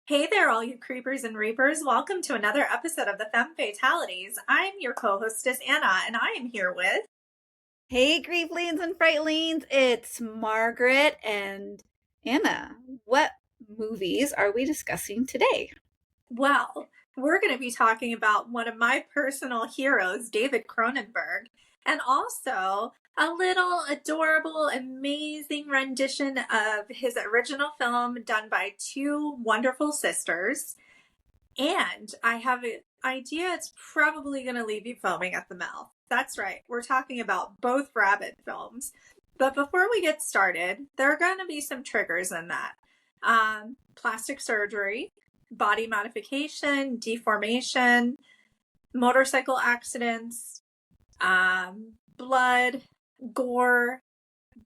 Hey there, all you creepers and reapers. Welcome to another episode of the Femme Fatalities. I'm your co-hostess, Anna, and I am here with... Hey, Grieflings and Frightlings, it's Margaret and Anna. What movies are we discussing today? Well, we're going to be talking about one of my personal heroes, David Cronenberg, and also a little adorable, amazing rendition of his original film done by two wonderful sisters. And I have an idea it's probably going to leave you foaming at the mouth. That's right. We're talking about both Rabid films. But before we get started, there are going to be some triggers in that. Plastic surgery, body modification, deformation, motorcycle accidents, blood, gore,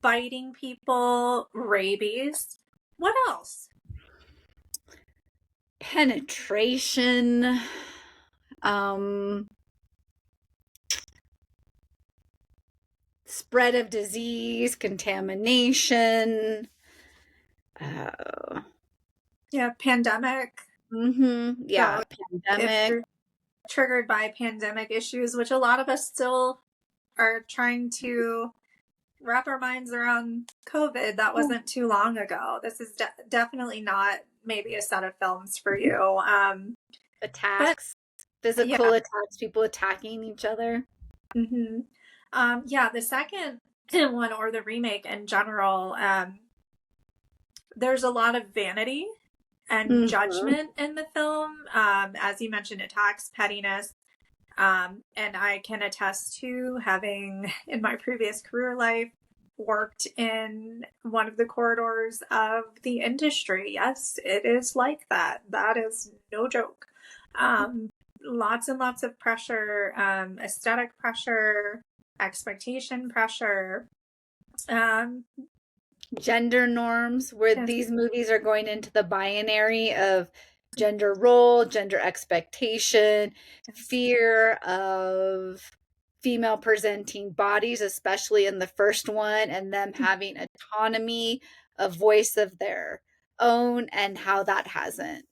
biting people, rabies. What else? Penetration, um, spread of disease, contamination. Yeah, pandemic. Yeah, So if pandemic. you're triggered by pandemic issues, which a lot of us still are trying to wrap our minds around COVID, that wasn't too long ago. This is definitely not maybe a set of films for you. But Attacks, yeah. physical attacks, people attacking each other. hmm yeah, the second one, or the remake in general, there's a lot of vanity and Mm-hmm. judgment in the film. As you mentioned, attacks, pettiness. And I can attest to having, in my previous career life, worked in one of the corridors of the industry. Yes, it is like that. That is no joke. Lots and lots of pressure, aesthetic pressure, expectation pressure. Um, Gender norms, where yes. these movies are going into the binary of gender role, gender expectation, fear of female presenting bodies, especially in the first one, and them having autonomy, a voice of their own, and how that hasn't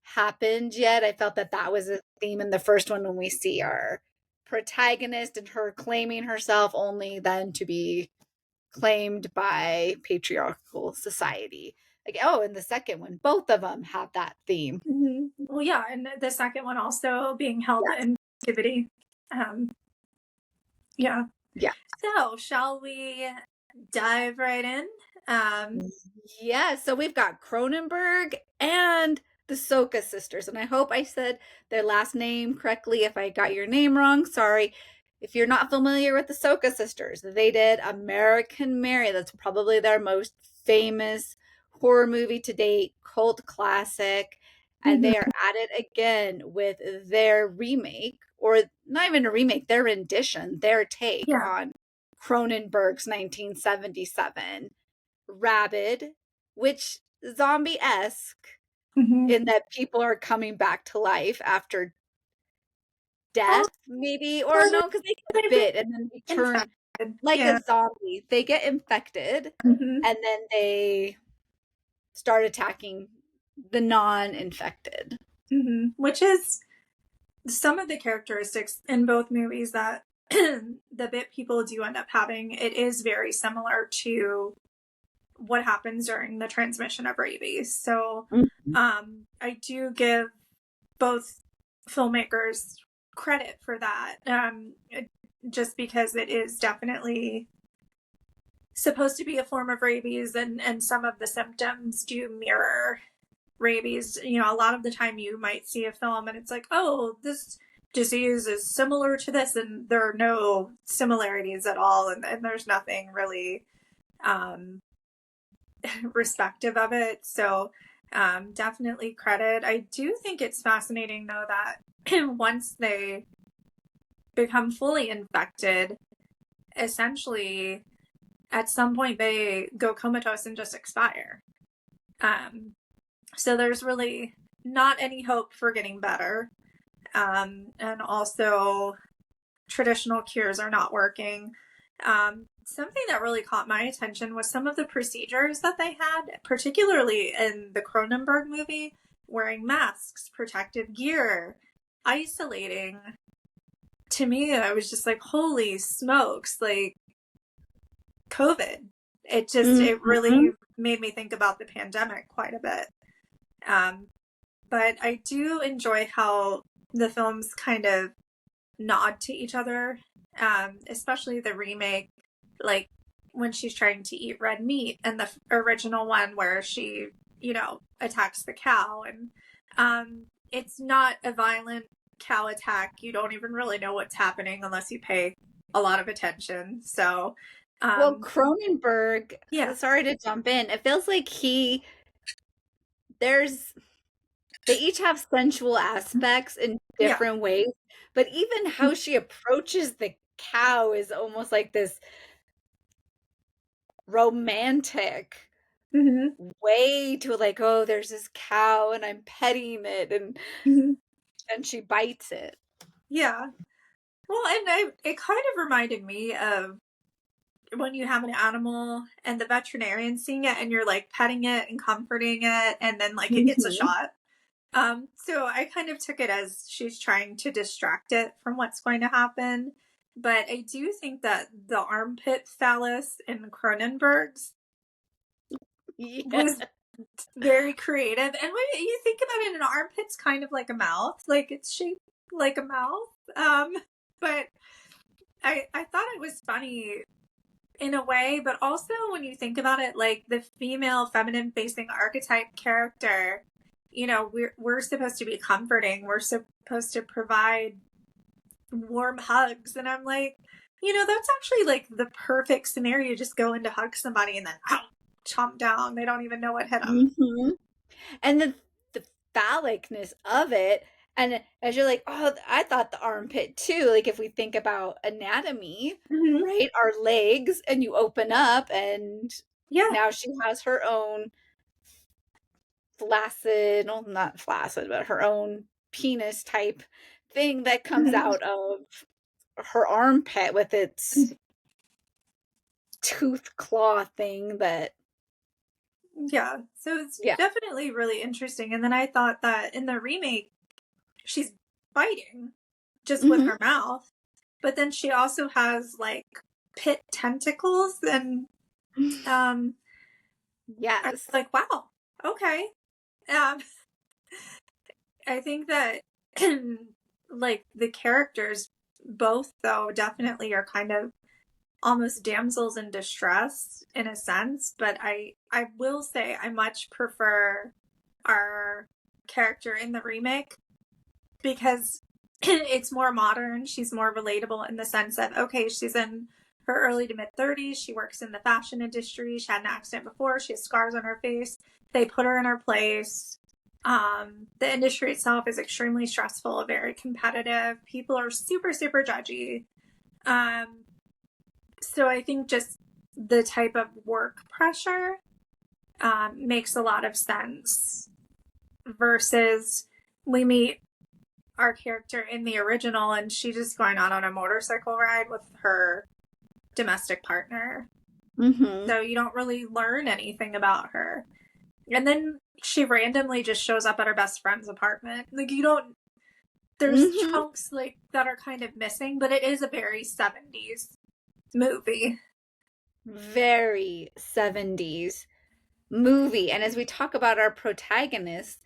happened yet. I felt that that was a theme in the first one when we see our protagonist and her claiming herself only then to be claimed by patriarchal society. Like, oh, in the second one, both of them have that theme. Well, yeah, and the second one also being held Yes. in captivity. Um, yeah. Yeah. So, shall we dive right in? Yeah. So we've got Cronenberg and the Soka sisters. And I hope I said their last name correctly. If I got your name wrong, sorry. If you're not familiar with the Soka sisters, they did American Mary. That's probably their most famous horror movie to date, cult classic. And Mhm. they are at it again with their remake, or not even a remake, their rendition, their take Yeah. on Cronenberg's 1977 Rabid, which zombie-esque hmm in that people are coming back to life after Oh, death, maybe, or well, no, because they get they've been bit and then they turn infected. like Yeah. a zombie. They get infected hmm and then they start attacking the non-infected. Which is some of the characteristics in both movies that the bit people do end up having. It is very similar to what happens during the transmission of rabies. So, Mhm. I do give both filmmakers credit for that, just because it is definitely supposed to be a form of rabies, and some of the symptoms do mirror rabies. You know, a lot of the time you might see a film and it's like, oh, this disease is similar to this, and there are no similarities at all, and there's nothing really um, respective of it. So definitely credit. I do think it's fascinating though that once they become fully infected, essentially at some point they go comatose and just expire. Um, so there's really not any hope for getting better. And also, traditional cures are not working. Something that really caught my attention was some of the procedures that they had, particularly in the Cronenberg movie. wearing masks, protective gear, isolating. To me, I was just like, holy smokes, like COVID. It Mm-hmm. really made me think about the pandemic quite a bit. Um, but I do enjoy how the films kind of nod to each other, especially the remake, like when she's trying to eat red meat, and the original one where she, attacks the cow. And it's not a violent cow attack. You don't even really know what's happening unless you pay a lot of attention. So, Well, um, Cronenberg, yeah. sorry to jump in. It feels like there's they each have sensual aspects in Yeah. different ways, but even how she approaches the cow is almost like this romantic Mm-hmm. way to like, oh, there's this cow and I'm petting it and Mm-hmm. then she bites it. Yeah. Well, and it kind of reminded me of when you have an animal and the veterinarian seeing it and you're like petting it and comforting it, and then like it gets a Mhm. shot. So I kind of took it as she's trying to distract it from what's going to happen. But I do think that the armpit phallus in Cronenberg's Yeah. was very creative. And when you think about it, an armpit's kind of like a mouth, like it's shaped like a mouth. But I thought it was funny in a way, but also when you think about it, like the female feminine facing archetype character, we're supposed to be comforting, we're supposed to provide warm hugs. And I'm like, that's actually like the perfect scenario. Just go in to hug somebody and then chomp down, they don't even know what hit them. Hmm. And the phallicness of it, and as you're like, oh, I thought the armpit too. Like if we think about anatomy, Mm-hmm. right? Our legs, and you open up, and Yeah. now she has her own flaccid, well, not flaccid, but her own penis type thing that comes Mm-hmm. out of her armpit with its tooth claw thing that, Yeah, so it's yeah. definitely really interesting. And then I thought that in the remake, she's biting just with Hmm. her mouth, but then she also has like pit tentacles. And I was Yes. like, wow, okay. I think that like the characters both though definitely are kind of almost damsels in distress in a sense, but I will say I much prefer our character in the remake because it's more modern. She's more relatable in the sense of, okay, she's in her early to mid 30s. She works in the fashion industry. She had an accident before. She has scars on her face. They put her in her place. The industry itself is extremely stressful, very competitive. People are super, super judgy. Um, so I think just the type of work pressure makes a lot of sense versus we meet our character in the original and she's just going on a motorcycle ride with her domestic partner. Hmm. So you don't really learn anything about her. And then she randomly just shows up at her best friend's apartment. Like you don't there's Hmm. chunks like that are kind of missing, but it is a very 70s movie. Very 70s movie. And as we talk about our protagonists,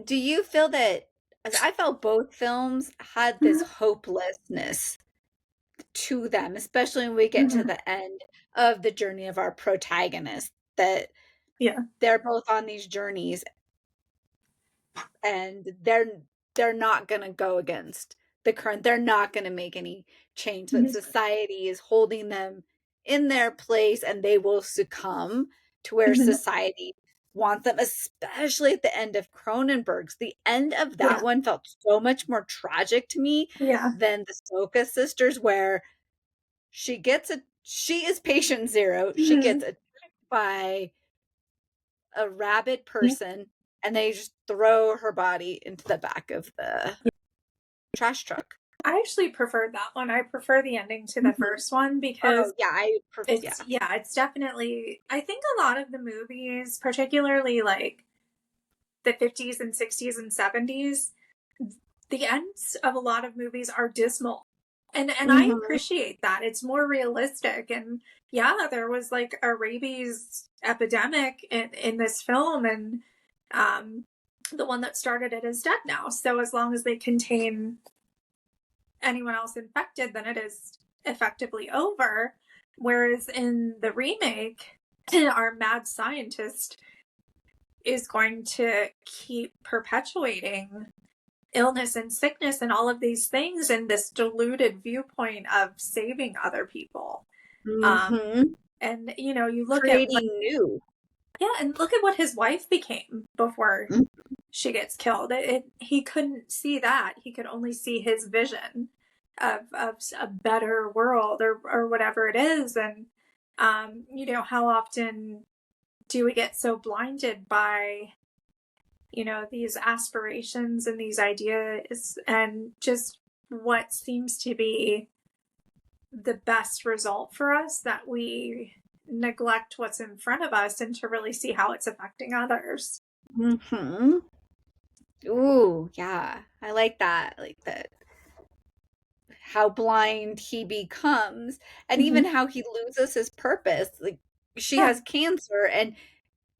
do you feel that, as I felt both films had this hopelessness to them, especially when we get to Mm-hmm. the end of the journey of our protagonist, that Yeah. they're both on these journeys and they're not going to go against the current, they're not going to make any change, that Mm-hmm. society is holding them in their place and they will succumb to where Mm-hmm. society wants them, especially at the end of Cronenberg's. The end of that Yeah. one felt so much more tragic to me Yeah. than the Soka sisters, where she is patient zero, she Mm-hmm. gets attacked by a rabid person and they just throw her body into the back of the trash truck. I actually preferred that one. I prefer the ending to the Mhm. first one Oh because yeah, yeah. it's definitely, I think a lot of the movies, particularly like the 50s and 60s and 70s, the ends of a lot of movies are dismal. And I Mm-hmm. appreciate that. It's more realistic. And yeah, there was like a rabies epidemic in this film, and um, the one that started it is dead now. So as long as they contain anyone else infected, then it is effectively over. Whereas in the remake, our mad scientist is going to keep perpetuating illness and sickness and all of these things in this diluted viewpoint of saving other people. Mm-hmm. And you know, you look at what, Creating new. yeah, and look at what his wife became before she gets killed. He couldn't see that. He could only see his vision of a better world, or whatever it is. And you know, how often do we get so blinded by, you know, these aspirations and these ideas, and just what seems to be the best result for us, that we neglect what's in front of us and to really see how it's affecting others. Mm-hmm. Ooh, yeah. I like that. Like that, how blind he becomes, and Mm-hmm. even how he loses his purpose. Like, she Yeah. has cancer, and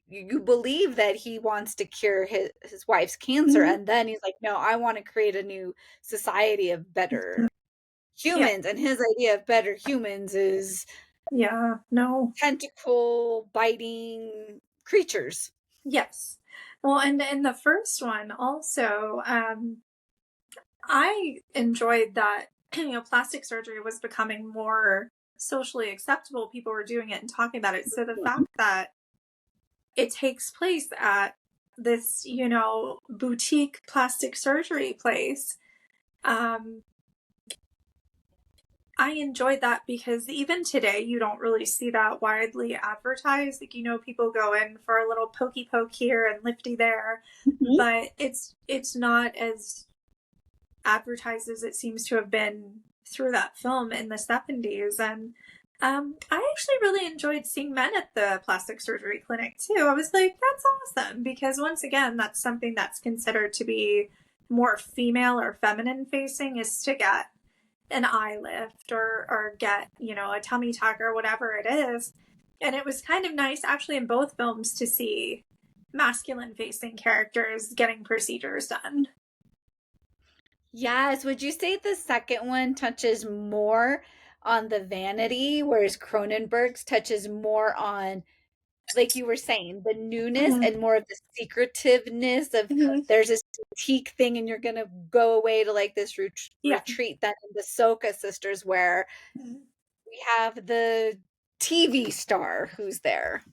you believe that he wants to cure his wife's cancer, Mm-hmm. and then he's like, no, I want to create a new society of better Yeah. humans, and his idea of better humans is Yeah. No. tentacle biting creatures. Yes. Well, and in the first one also, I enjoyed that, you know, plastic surgery was becoming more socially acceptable. People were doing it and talking about it. So the fact that it takes place at this, you know, boutique plastic surgery place, um, I enjoyed that, because even today you don't really see that widely advertised. Like, you know, people go in for a little pokey poke here and lifty there, Mhm. but it's not as advertised as it seems to have been through that film in the 70s. And I actually really enjoyed seeing men at the plastic surgery clinic too. I was like, that's awesome, because once again, that's something that's considered to be more female or feminine facing, is to get an eye lift, or get, you know, a tummy tuck or whatever it is. And it was kind of nice actually in both films to see masculine facing characters getting procedures done. Yes. Would you say the second one touches more on the vanity, whereas Cronenberg's touches more on, like you were saying, the newness Mm-hmm. and more of the secretiveness of, Mm-hmm. there's this boutique thing and you're gonna go away to like this Yeah. retreat, then in the Soka sisters, where we have the TV star who's there.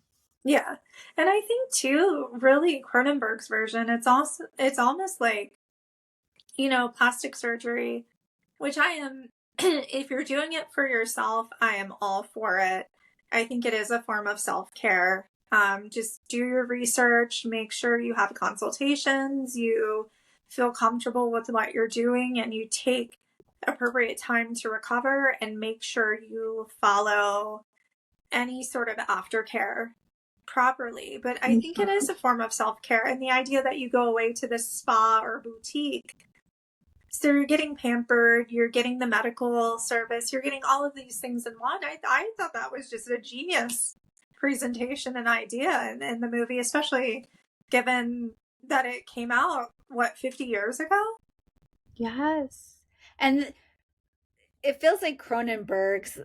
Yeah. And I think too, really Cronenberg's version, it's almost like, you know, plastic surgery, which I am if you're doing it for yourself, I am all for it. I think it is a form of self-care. Just do your research, make sure you have consultations, you feel comfortable with what you're doing, and you take appropriate time to recover, and make sure you follow any sort of aftercare properly. But I think it is Mhm. a form of self care. And the idea that you go away to this spa or boutique, so you're getting pampered, you're getting the medical service, you're getting all of these things in one. I thought that was just a genius presentation and idea in the movie, especially given that it came out, what, 50 years ago? Yes. And it feels like Cronenberg's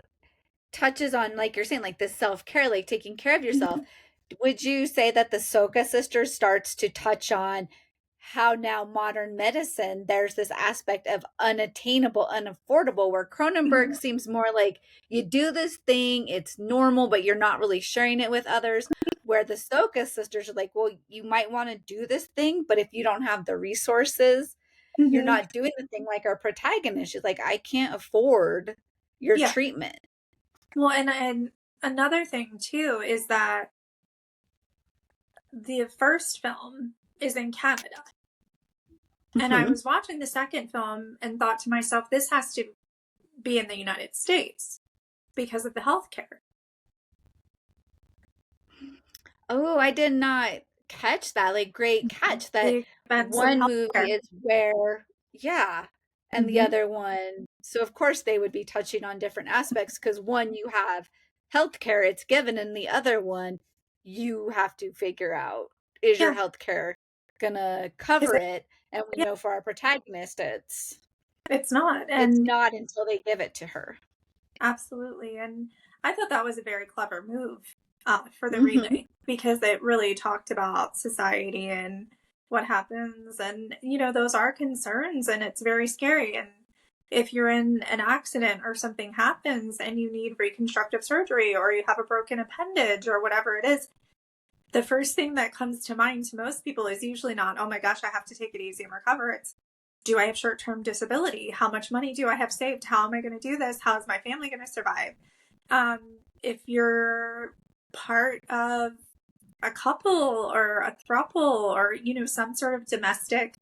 touches on, like you're saying, like this self-care, like taking care of yourself. Mm-hmm. Would you say that the Soka sisters starts to touch on how now modern medicine, there's this aspect of unattainable, unaffordable, where Cronenberg Mm-hmm. seems more like you do this thing, it's normal, but you're not really sharing it with others. Where the Soka sisters are like, well, you might want to do this thing, but if you don't have the resources, you're Mm-hmm. not doing the thing. Like our protagonist, she's like, I can't afford your Yeah. treatment. Well, and another thing too is that the first film is in Canada. And I Mhm. was watching the second film and thought to myself, this has to be in the United States because of the healthcare. Oh, I did not catch that, like great catch that The expense of one movie healthcare. is where, yeah, and the Mm-hmm. other one. So of course they would be touching on different aspects because one you have healthcare, it's given, and the other one you have to figure out is your Yeah. healthcare gonna Is cover it? it? And we Yeah, know for our protagonist, it's not. it's And not until they give it to her. absolutely. And I thought that was a very clever move for the Mm-hmm. remake because it really talked about society and what happens. And, those are concerns and it's very scary. And if you're in an accident or something happens and you need reconstructive surgery or you have a broken appendage or whatever it is, the first thing that comes to mind to most people is usually not, oh my gosh, I have to take it easy and recover. It's, do I have short term disability? How much money do I have saved? How am I going to do this? How is my family going to survive? Um, if you're part of a couple or a throuple or, some sort of domestic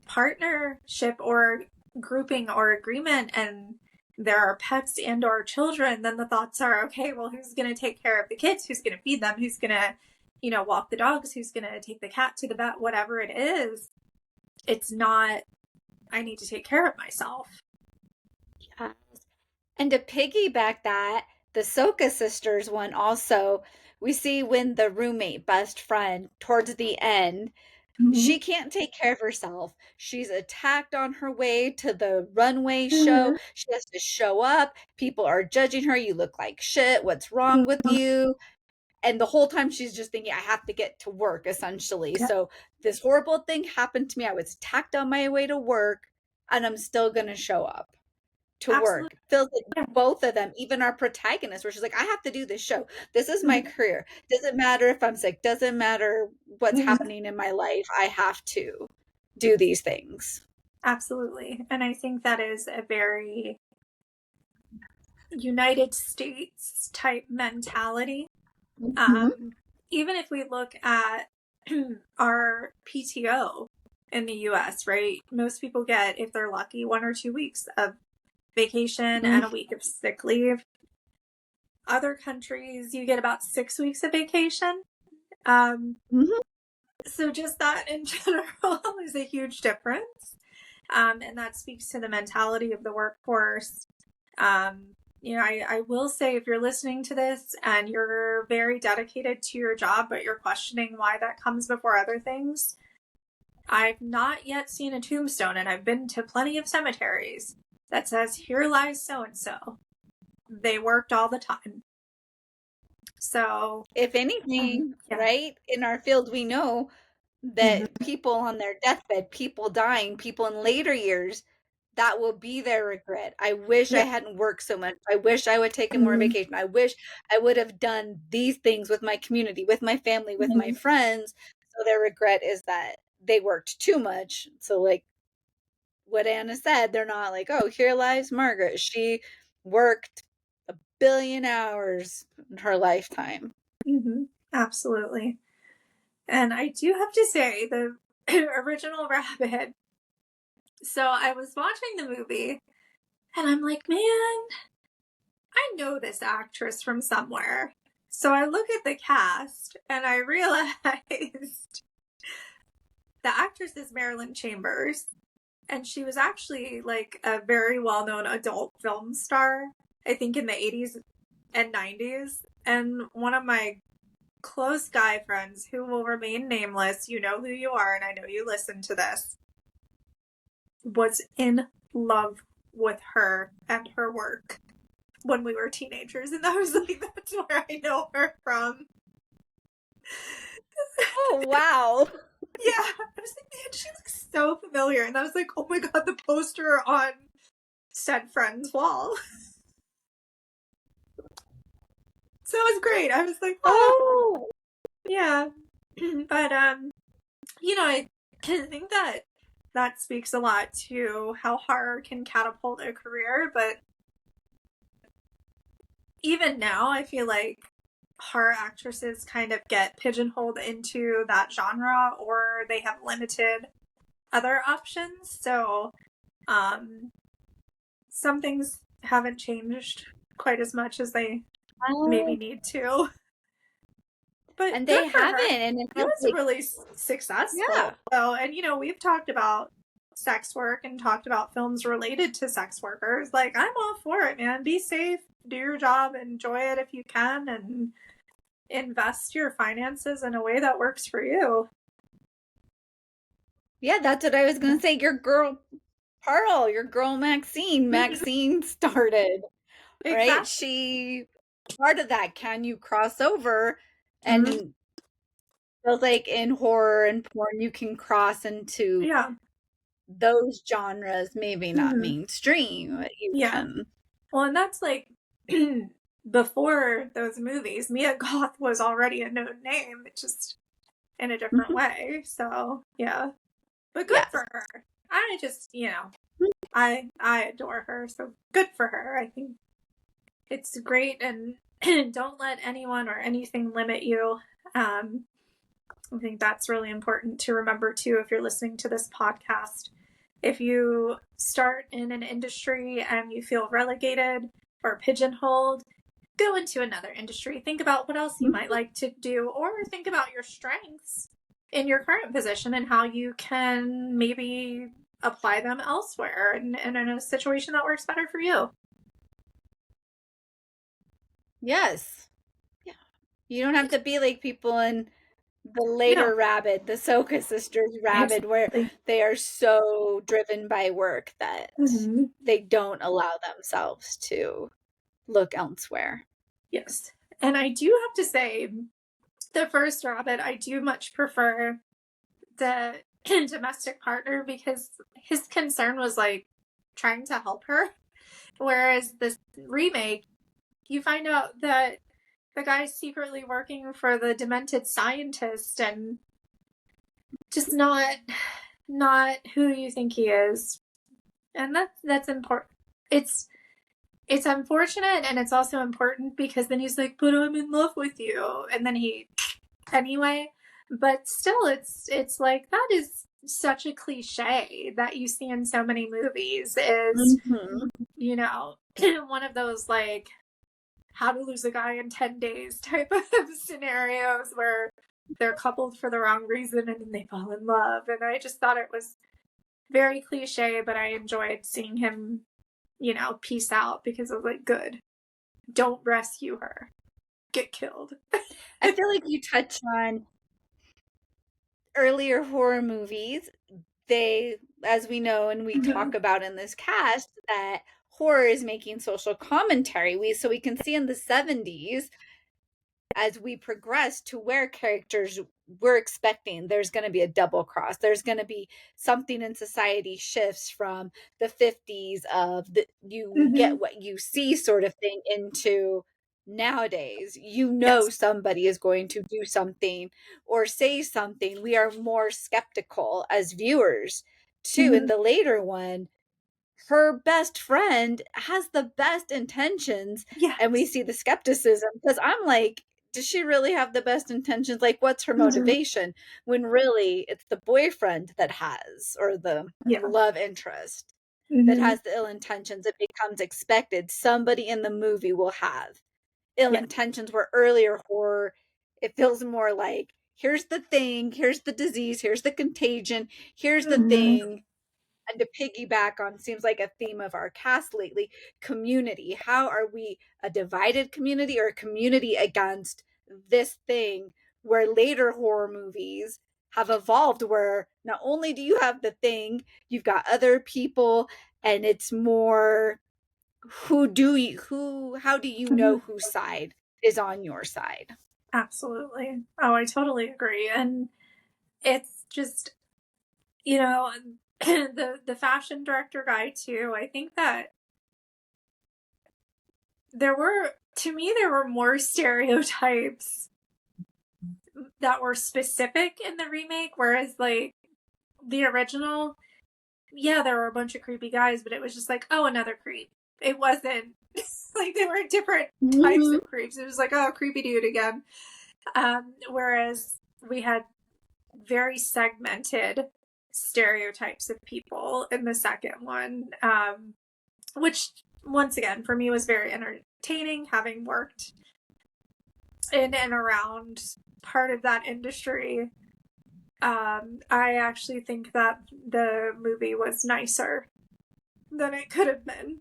partnership or grouping or agreement and there are pets and or children, then the thoughts are, okay, well, who's going to take care of the kids? Who's going to feed them? Who's going to, walk the dogs? Who's going to take the cat to the vet? Whatever it is, it's not, I need to take care of myself. Yes. And to piggyback that, the Soka sisters one also, we see when the roommate best friend towards the end, Mm-hmm. she can't take care of herself. She's attacked on her way to the runway show. Mm-hmm. She has to show up. People are judging her. You look like shit. What's wrong with you? And the whole time she's just thinking, I have to get to work, essentially. Yeah, So this horrible thing happened to me. I was attacked on my way to work, and I'm still going to show up to absolutely. work. Feels like Yeah. both of them, even our protagonist, where she's like, I have to do this show. This is my Mm-hmm. career. Doesn't matter if I'm sick, doesn't matter what's Mm-hmm. happening in my life. I have to do these things. Absolutely. And I think that is a very United States type mentality. Mm-hmm. Um, Even if we look at our PTO in the US, right? Most people get, if they're lucky, 1 or 2 weeks of vacation and a week of sick leave. Other countries, you get about 6 weeks of vacation. Um, Mm-hmm. so just that in general is a huge difference. And that speaks to the mentality of the workforce. I will say if you're listening to this and you're very dedicated to your job, but you're questioning why that comes before other things, I've not yet seen a tombstone, and I've been to plenty of cemeteries that says, here lies so and so. They worked all the time. So, If anything, yeah. right, in our field, we know Mm-hmm. that people on their deathbed, people dying, people in later years, that will be their regret. I wish I Yeah. hadn't worked so much. I wish I would taken more Mm-hmm. vacation. I wish I would have done these things with my community, with my family, with my friends. So their regret is that they worked too much. So like what Anna said, they're not like, oh, here lies Margaret. She worked 1 billion hours in her lifetime. Mm-hmm. Absolutely. And I do have to say, the original Rabid. So I was watching the movie and I'm like, man, I know this actress from somewhere. So I look at the cast and I realized the actress is Marilyn Chambers. And she was actually like a very well known adult film star, I think in the 80s and 90s. And one of my close guy friends who will remain nameless, you know who you are, and I know you listen to this, was in love with her and her work when we were teenagers. And I was like, that's where I know her from. Oh, wow. Yeah. I was like, man, she looks so familiar. And I was like, oh my God, the poster on said friend's wall. So it was great. I was like, oh, Oh, yeah. But, I think that speaks a lot to how horror can catapult a career. But even now, I feel like horror actresses kind of get pigeonholed into that genre or they have limited other options. So, some things haven't changed quite as much as they maybe wow. need to. But And good they for her. haven't. And it It feels was like, really successful. yeah. So, and we've talked about sex work and talked about films related to sex workers. Like, I'm all for it, man. Be safe, do your job, enjoy it if you can, and invest your finances in a way that works for you. Yeah, that's what I was going to say. Your girl Pearl, your girl Maxine started, right? Exactly. She, part of that, can you cross over? Mm-hmm. And feels like in horror and porn, you can cross into Yeah. those genres, maybe not Mm-hmm. mainstream, but you Yeah. can. Well, and that's like before those movies, Mia Goth was already a known name, just in a different Mhm. way. So, yeah. But good Yes. for her. I just, I adore her. So good for her. I think it's great, and don't let anyone or anything limit you. I think that's really important to remember too if you're listening to this podcast. If you start in an industry and you feel relegated or pigeonholed, go into another industry. Think about what else you might like to do, or think about your strengths in your current position and how you can maybe apply them elsewhere and in a situation that works better for you. Yes. Yeah. You don't have to be like people in the No, later Rabid, the Soka sisters Rabid, where exactly. they are so driven by work that Mm-hmm. they don't allow themselves to look elsewhere. Yes. And I do have to say, the first Rabbit, I do much prefer the domestic partner because his concern was like trying to help her. Whereas this remake, you find out that the guy's secretly working for the demented scientist and just not who you think he is. And that's important. It's unfortunate, and it's also important because then he's like, but I'm in love with you, and then he anyway. But still, it's like that is such a cliche that you see in so many movies is, Mm-hmm. one of those like how to lose a guy in 10 days type of scenarios where they're coupled for the wrong reason and then they fall in love. And I just thought it was very cliche, but I enjoyed seeing him, peace out because I was like, good. Don't rescue her. Get killed. I feel like you touch on earlier horror movies. They, as we know and we Mm-hmm. talk about in this cast, that horror is making social commentary. We can see in the 70s, as we progress to where characters, we're expecting there's going to be a double cross, there's going to be something in society shifts from the 50s of the you Mm-hmm. get what you see sort of thing into nowadays, Yes. somebody is going to do something or say something. We are more skeptical as viewers too. In Mm-hmm. the later one, her best friend has the best intentions, and we Yes. see the skepticism because I'm like, does she really have the best intentions? Like, what's her Mm-hmm. motivation? When really it's the boyfriend that has, or the Yeah. love interest that Mm-hmm. has the ill intentions. It becomes expected somebody in the movie will have ill Yeah. intentions, where earlier horror, it feels more like, here's the thing, here's the disease, here's the contagion, here's the Mm-hmm. thing. And to piggyback on, seems like a theme of our cast lately, community. How are we a divided community or a community against this thing? Where later horror movies have evolved, where not only do you have the thing, you've got other people, and it's more, how do you Mm-hmm. know whose side is on your side? Absolutely. Oh, I totally agree. And it's just, the fashion director guy too. I think that there were more stereotypes that were specific in the remake, whereas like the original, yeah, there were a bunch of creepy guys, but it was just like, oh, another creep. It wasn't like they were different types Mm-hmm. of creeps. It was like, oh, creepy dude again. Whereas we had very segmented stereotypes of people in the second one, which once again for me was very entertaining, having worked in and around part of that industry. I actually think that the movie was nicer than it could have been.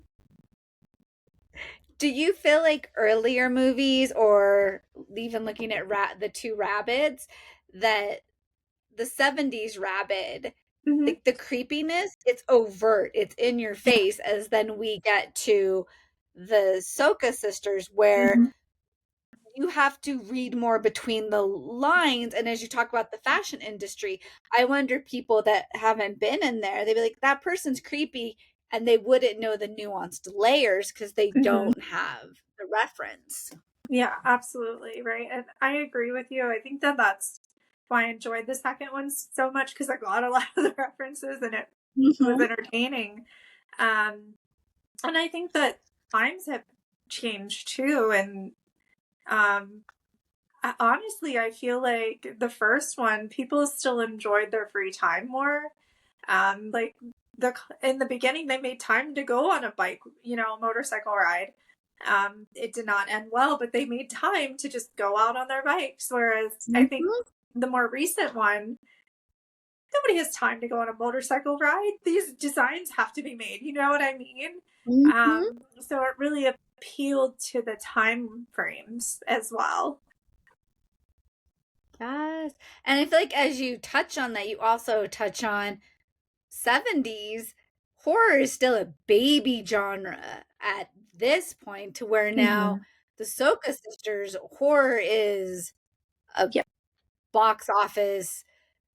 Do you feel like earlier movies, or even looking at the two Rabids, that the 70s Rabid, Mm-hmm. like the creepiness, it's overt, it's in your Yeah. face, as then we get to the Soka sisters, where Mm-hmm. you have to read more between the lines. And as you talk about the fashion industry, I wonder, people that haven't been in there, they'd be like, that person's creepy, and they wouldn't know the nuanced layers because they Mm-hmm. don't have the reference. Yeah, absolutely. Right. And I agree with you. I think that that's why I enjoyed the second one so much, because I got a lot of the references and it was Mm-hmm. entertaining. Um, and I think that times have changed too. And honestly, I feel like the first one, people still enjoyed their free time more. Like the in the beginning, they made time to go on a bike, motorcycle ride. It did not end well, but they made time to just go out on their bikes. Whereas I think Mm-hmm. the more recent one, nobody has time to go on a motorcycle ride. These designs have to be made. You know what I mean? Mm-hmm. So it really appealed to the time frames as well. Yes. And I feel like as you touch on that, you also touch on 70s horror is still a baby genre at this point, to where now Mm-hmm. the Soka sisters horror is a Yeah. box office,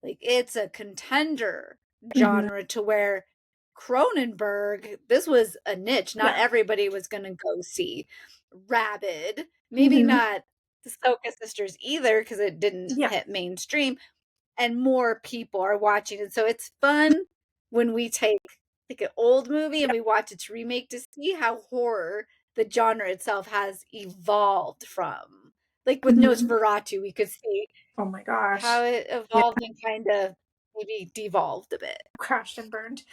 like it's a contender Mm-hmm. genre, to where Cronenberg, this was a niche. Not Yeah. everybody was going to go see Rabid. Maybe Mm-hmm. not the Soka sisters either, because it didn't Yeah. hit mainstream, and more people are watching it. So it's fun when we take like an old movie and we watch its remake, to see how horror, the genre itself, has evolved from. Like with Mm-hmm. Nosferatu, we could see Oh my how gosh. it Yeah. evolved and kind of maybe devolved a bit. Crashed and burned.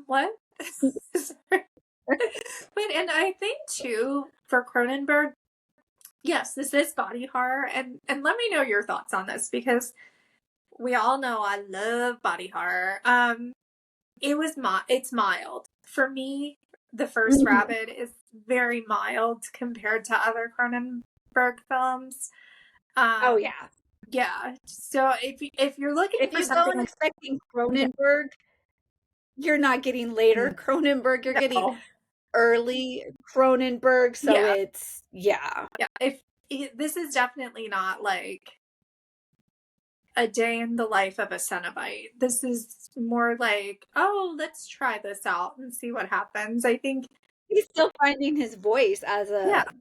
What? Sorry. But and I think too for Cronenberg, yes, this is body horror, and let me know your thoughts on this, because we all know I love body horror. It's mild for me. The first Mhm. Rabbit is very mild compared to other Cronenberg films. Oh Um, yeah. yeah. So if you're looking If for you go something, in expecting yeah, Cronenberg, you're not getting later mm, Cronenberg, you're getting no, early Cronenberg, so yeah, it's yeah. yeah. If this is definitely not like a day in the life of a Cenobite. This is more like, oh, let's try this out and see what happens. I think, He's still finding his voice as yeah. a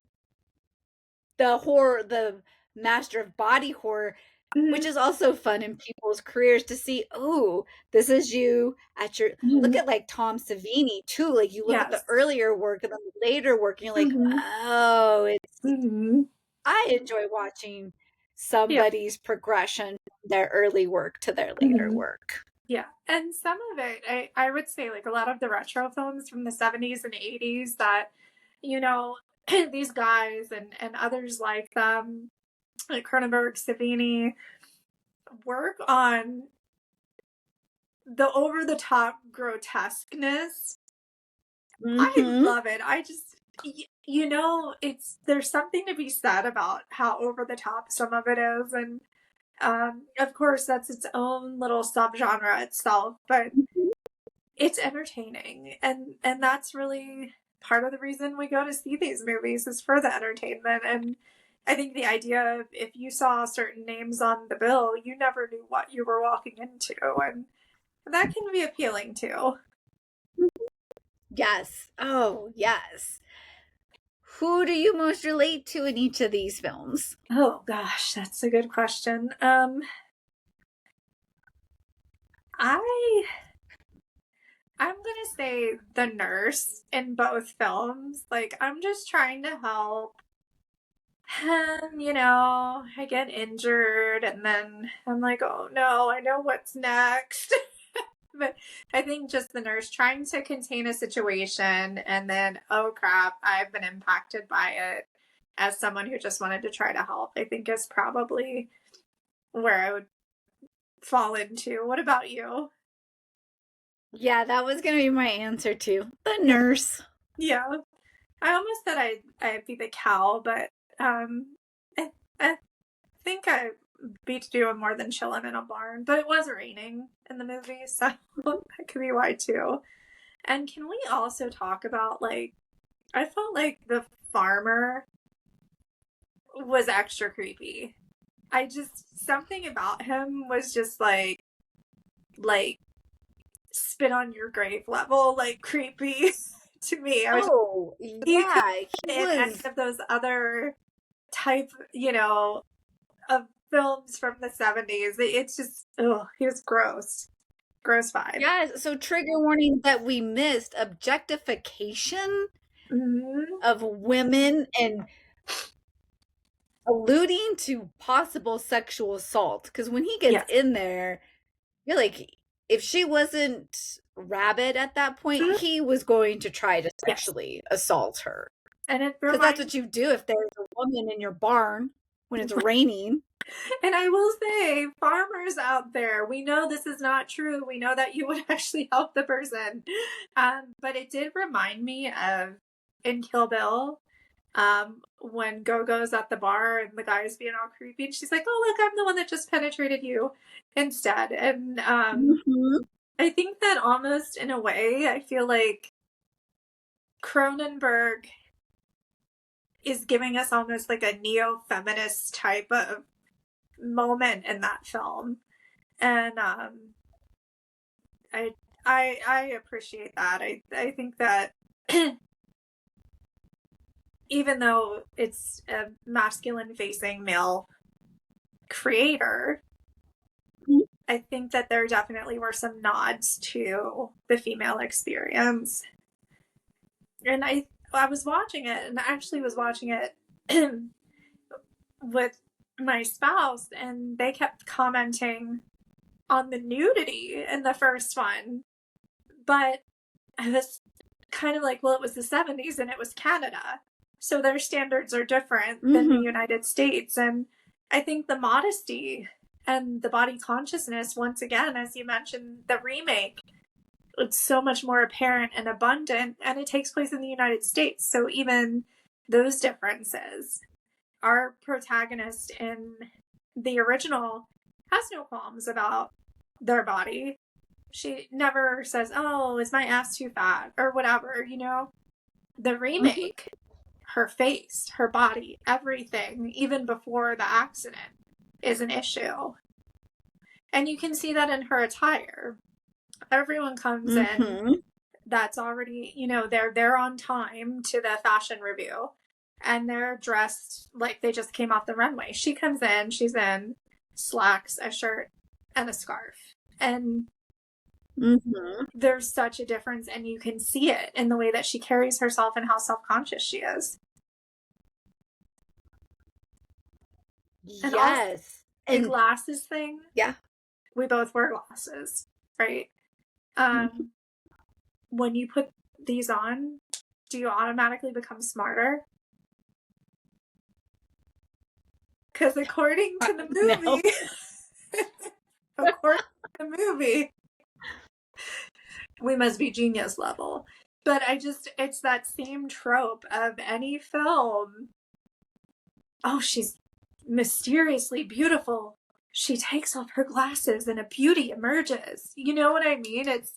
the horror, the master of body horror, which Mm-hmm. is also fun in people's careers to see. Oh, this is you at your, look Mm-hmm. at like Tom Savini too. Like you look at the Yes. earlier work and then the later work, and you're like, Mm-hmm. oh, it's. Mm-hmm. I enjoy watching Yeah. somebody's progression from their early work to their later Mm-hmm. work. Yeah. And some of it, I would say, like a lot of the retro films from the 70s and 80s that, you know, these guys and others like them, like Cronenberg, Savini, work on the over the top grotesqueness. I Mm-hmm. love it. I just, it's there's something to be said about how over the top some of it is, and of course that's its own little subgenre itself, but it's entertaining, and that's really part of the reason we go to see these movies, is for the entertainment. And I think the idea of, if you saw certain names on the bill, you never knew what you were walking into, and that can be appealing too. Yes. Oh, yes. Who do you most relate to in each of these films? Oh gosh, that's a good question. I I'm gonna say the nurse in both films. Like, I'm just trying to help him, I get injured and then I'm like, oh no, I know what's next. But I think just the nurse trying to contain a situation, and then, oh crap, I've been impacted by it. as someone who just wanted to try to help, I think is probably where I would fall into. What about you? Yeah, that was going to be my answer too. The Yeah. nurse. Yeah. I almost said I'd be the cow, but I, I think I'd be doing more than chilling in a barn. But it was raining in the movie, so that could be why too. And can we also talk about, like, I felt like the farmer was extra creepy. I just, something about him was just like spit on your grave level, like creepy to me. I was just, Oh, he could yeah, he in any was. of those other type, of films from the 70s. It's just, oh, he was gross. Gross vibe. Yeah, so trigger warning that we missed objectification Mm-hmm. of women and alluding to possible sexual assault. Because when he gets Yes. in there, you're like, if she wasn't rabid at that point, Mm-hmm. he was going to try to Yes. sexually assault her. And it Because that's reminds what you do if there's a woman in your barn when it's raining. And I will say, farmers out there, we know this is not true. We know that you would actually help the person. But it did remind me of in Kill Bill, when Go-Go's at the bar and the guy's being all creepy, and she's like, "Oh, look, I'm the one that just penetrated you instead." And Mm-hmm. I think that almost in a way, I feel like Cronenberg is giving us almost like a neo-feminist type of moment in that film. And I I appreciate that. I think that even though it's a masculine facing male creator, I think that there definitely were some nods to the female experience. And I was watching it, and I actually was watching it with my spouse, and they kept commenting on the nudity in the first one. But I was kind of like, well, it was the 70s and it was Canada. So their standards are different than the Mm-hmm. United States. And I think the modesty and the body consciousness, once again, as you mentioned, the remake, it's so much more apparent and abundant, and it takes place in the United States. So even those differences, our protagonist in the original has no qualms about their body. She never says, "Oh, is my ass too fat?" or whatever, you know? The Mm-hmm. remake, her face, her body, everything, even before the accident, is an issue. And you can see that in her attire. Everyone comes in Mm-hmm. that's already, they're on time to the fashion review, and they're dressed like they just came off the runway. She comes in, she's in slacks, a shirt, and a scarf. And Mm-hmm. there's such a difference, and you can see it in the way that she carries herself and how self-conscious she is. And also Yes. the And glasses thing, yeah. we both wear glasses, right? Mm-hmm. um when you put these on, do you automatically become smarter? Because according to the No. movie, according to the movie, we must be genius level. But it's that same trope of any film. Oh, she's mysteriously beautiful. She takes off her glasses and a beauty emerges. You know what I mean? It's,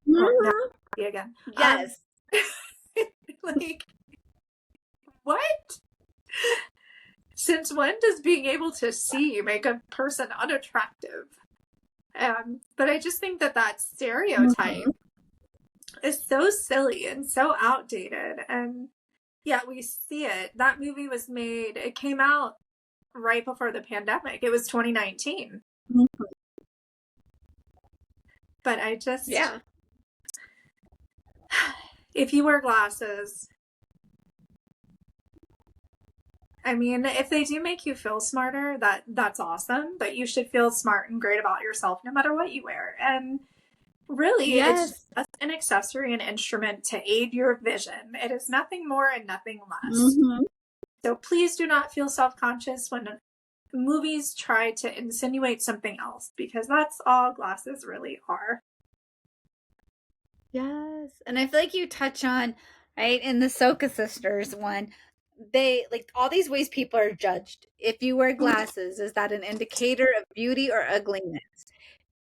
oh, now Mm-hmm. again. Yes. Like, what? Since when does being able to see make a person unattractive? But I just think that that stereotype Mm-hmm. is so silly and so outdated. And yeah, we see it. That movie was made, it came out right before the pandemic. It was 2019. Mm-hmm. But I just, Yeah. if you wear glasses, I mean, if they do make you feel smarter, that's awesome, but you should feel smart and great about yourself no matter what you wear. And really, it's Yes. just an accessory and instrument to aid your vision. It is nothing more and nothing less. Mm-hmm. So please do not feel self-conscious when movies try to insinuate something else, because that's all glasses really are. Yes. And I feel like you touch on, right, in the Soka Sisters one, they like all these ways people are judged. If you wear glasses, is that an indicator of beauty or ugliness?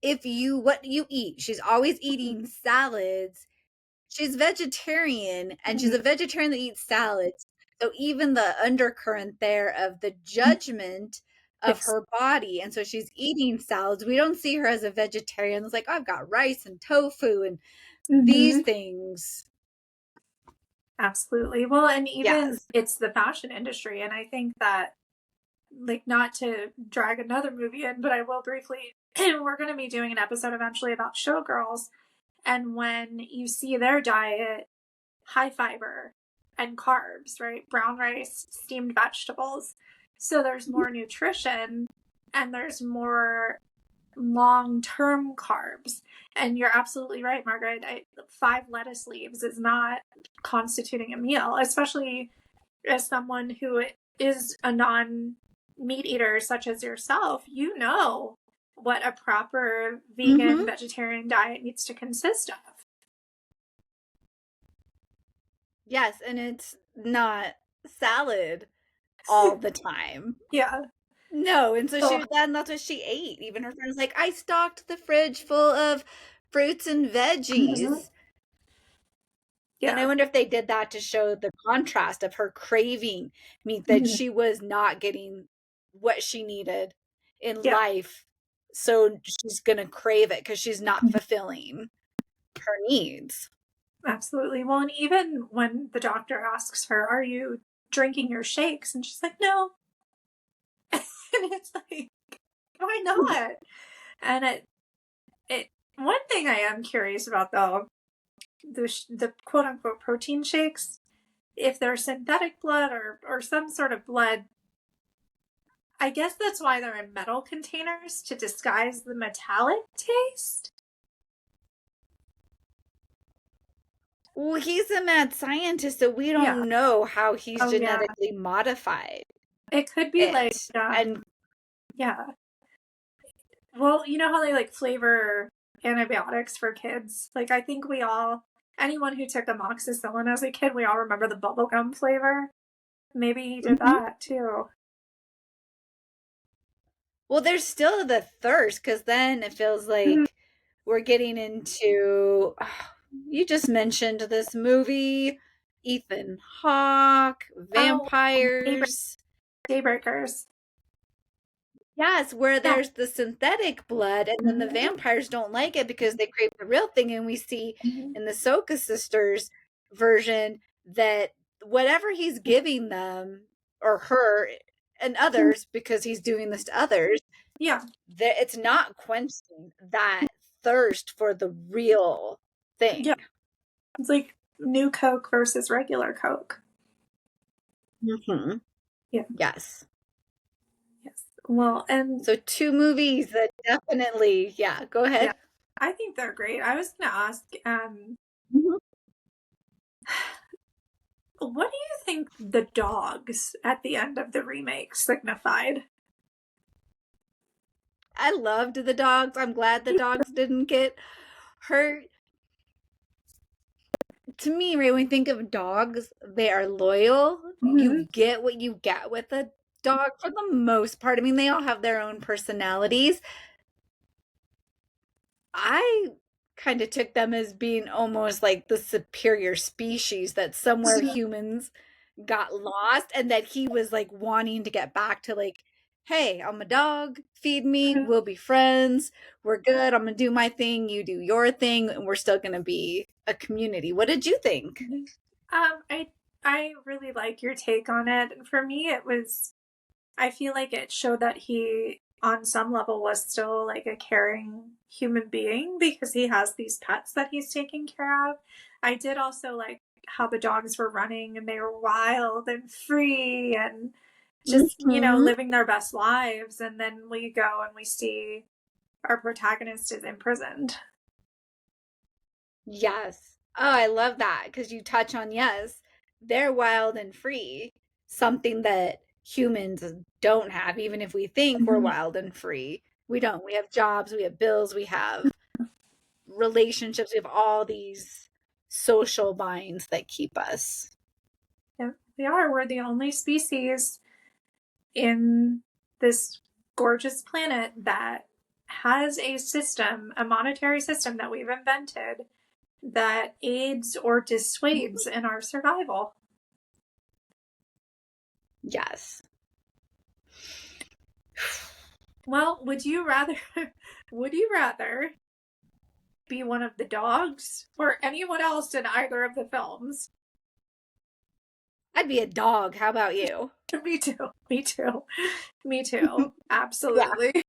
If you what you eat, she's always eating salads. She's vegetarian and she's a vegetarian that eats salads. So even the undercurrent there of the judgment of Yes. her body, and so she's eating salads. We don't see her as a vegetarian. It's like, I've got rice and tofu and these Mm-hmm. things. Absolutely. Well, and even Yes. it's the fashion industry, and I think that, like, not to drag another movie in, but I will briefly. We're going to be doing an episode eventually about showgirls, and when you see their diet, high fiber and carbs, right? Brown rice, steamed vegetables. So there's more nutrition and there's more long-term carbs. And you're absolutely right, Margaret. 5 lettuce leaves is not constituting a meal, especially as someone who is a non-meat eater, such as yourself. You know what a proper vegan, Mm-hmm. vegetarian diet needs to consist of. Yes, and it's not salad all the time. Yeah. No, and so Oh, that's what she ate. Even her friends like, I stocked the fridge full of fruits and mhm. veggies. And I Yeah. wonder if they did that to show the contrast of her craving meat, that Mhm. she was not getting what she needed in Yeah. life. So she's going to crave it because she's not fulfilling her needs. Absolutely. Well, and even when the doctor asks her, "Are you drinking your shakes?" and she's like, "No," and it's like, why not? And it one thing I am curious about, though, the quote unquote protein shakes, if they're synthetic blood or some sort of blood, I guess that's why they're in metal containers, to disguise the metallic taste. Well, he's a mad scientist, so we Yeah. don't know how he's Oh yeah. genetically modified It could be like it. And yeah. Well, you know how they like flavor antibiotics for kids? Like, I think anyone who took amoxicillin as a kid, we all remember the bubblegum flavor. Maybe he did Mhm. that too. Well, there's still the thirst because then it feels Mhm. like we're getting into. You just mentioned this movie, Ethan Hawke, Oh, vampires. Daybreakers. Yes, where Yeah. there's the synthetic blood, and then the Mhm. vampires don't like it because they crave the real thing. And we see Mhm. in the Soka Sisters version that whatever he's giving them or her and others, because he's doing this to others, Yeah. that it's not quenching that thirst for the real Yeah. thing. It's like new Coke versus regular Coke. Hmm. Yeah. Yes. Yes. Well, and So two movies that definitely, yeah, go yeah, ahead. I think they're great. I was going to ask, Mhm. what do you think the dogs at the end of the remake signified? I loved the dogs. I'm glad the dogs didn't get hurt. To me, right, when we think of dogs, they are loyal. Mhm. You get what you get with a dog for the most part. I mean, they all have their own personalities. I kind of took them as being almost like the superior species, that somewhere humans got lost and that he was like wanting to get back to, like, hey, I'm a dog, feed me, Mhm. we'll be friends, we're good, I'm gonna do my thing, you do your thing, and we're still gonna be a community. What did you think? I really like your take on it. For me, I feel like it showed that he, on some level, was still like a caring human being because he has these pets that he's taking care of. I did also like how the dogs were running and they were wild and free and just, Hmm. living their best lives. And then we go and we see our protagonist is imprisoned. Yes. Oh, I love that because you touch on, yes, they're wild and free. something that humans don't have, even if we think we're wild and free. We don't. We have jobs, we have bills, we have relationships, we have all these social binds that keep us. Yeah, we are. We're the only species in this gorgeous planet that has a system, a monetary system that we've invented that aids or dissuades in our survival. Yes. Well, would you rather be one of the dogs or anyone else in either of the films? I'd be a dog. How about you? Me too. Me too. Me too. Yeah. Absolutely.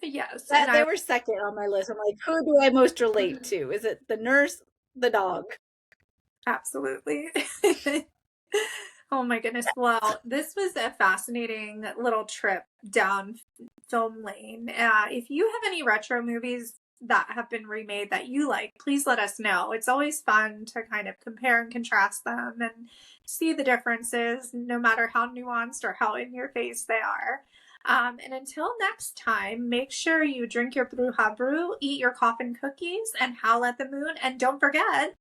Yes, and That they I were second on my list. I'm like, who do I most relate to? Is it the nurse, the dog? absolutely. Oh my goodness. Well, this was a fascinating little trip down film lane. If you have any retro movies that have been remade that you like, please let us know. It's always fun to kind of compare and contrast them and see the differences, no matter how nuanced or how in your face they are. And until next time, make sure you drink your bruja brew, eat your coffin cookies, and howl at the moon. And don't forget,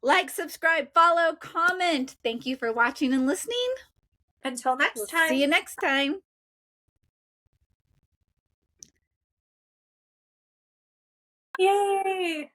Like, subscribe, follow, comment. Thank you for watching and listening. until next We'll time. see you next time. Yay!